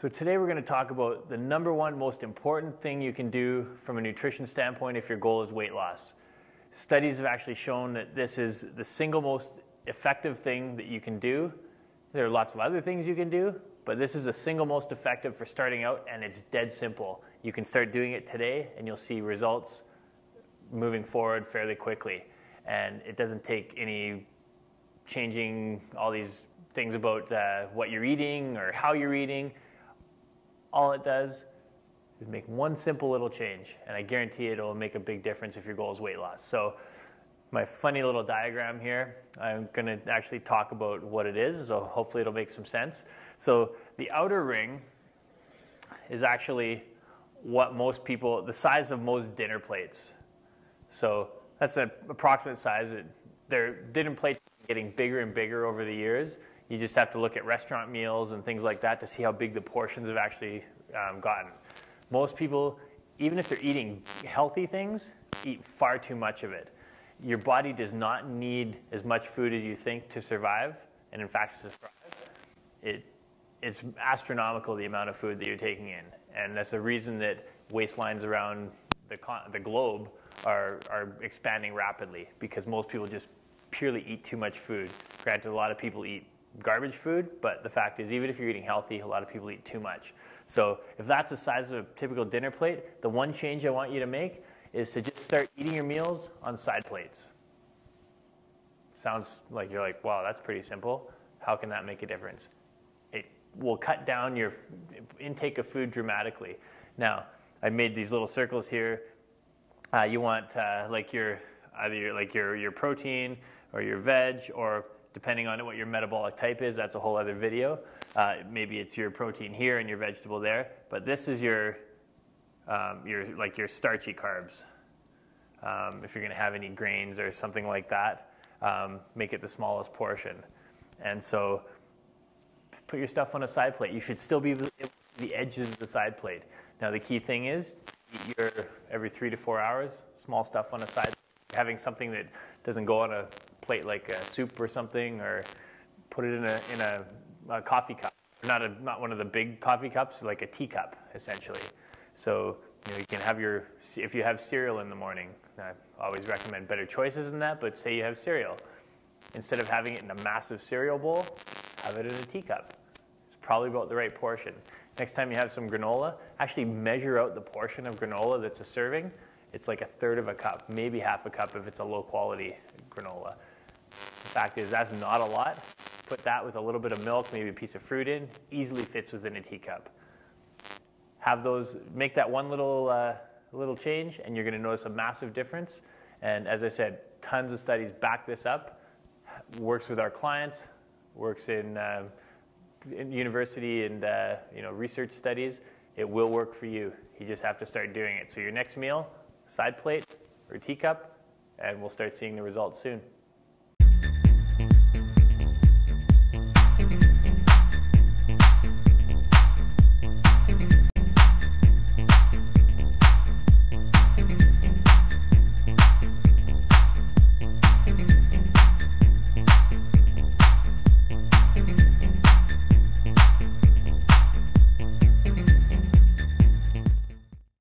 So today we're going to talk about the number one most important thing you can do from a nutrition standpoint if your goal is weight loss. Studies have actually shown that this is the single most effective thing that you can do. There are lots of other things you can do, but this is the single most effective for starting out, and it's dead simple. You can start doing it today and you'll see results moving forward fairly quickly. And it doesn't take any changing all these things about what you're eating or how you're eating. All it does is make one simple little change, and I guarantee it'll make a big difference if your goal is weight loss. So my funny little diagram here, I'm going to actually talk about what it is, so hopefully it'll make some sense. So the outer ring is actually what most people, the size of most dinner plates. So that's an approximate size. Their dinner plates are getting bigger and bigger over the years. You just have to look at restaurant meals and things like that to see how big the portions have actually gotten. Most people, even if they're eating healthy things, eat far too much of it. Your body does not need as much food as you think to survive, and in fact to thrive. It's astronomical the amount of food that you're taking in, and that's the reason that waistlines around the globe are expanding rapidly, because most people just purely eat too much food. Granted, a lot of people eat garbage food, but the fact is, even if you're eating healthy, a lot of people eat too much. So if that's the size of a typical dinner plate, the one change I want you to make is to just start eating your meals on side plates. Sounds like you're like, wow, that's pretty simple. How can that make a difference? It will cut down your intake of food dramatically. Now, I made these little circles here. You want either your protein or your veg, or depending on what your metabolic type is, that's a whole other video. Maybe it's your protein here and your vegetable there, but this is your starchy carbs. If you're going to have any grains or something like that, make it the smallest portion. And so put your stuff on a side plate. You should still be able to see the edges of the side plate. Now the key thing is, eat your every 3 to 4 hours, small stuff on a side plate. Having something that doesn't go on a plate like a soup or something, or put it in a coffee cup. Not one of the big coffee cups, like a teacup, essentially. So you can have if you have cereal in the morning, I always recommend better choices than that, but say you have cereal. Instead of having it in a massive cereal bowl, have it in a teacup. It's probably about the right portion. Next time you have some granola, actually measure out the portion of granola that's a serving. It's like 1/3 of a cup, maybe half a cup if it's a low quality granola. The fact is, that's not a lot. Put that with a little bit of milk, maybe a piece of fruit in, easily fits within a teacup. Have those, make that one little change, and you're going to notice a massive difference. And as I said, tons of studies back this up. Works with our clients, works in university and research studies. It will work for you. You just have to start doing it. So your next meal, side plate or teacup, and we'll start seeing the results soon.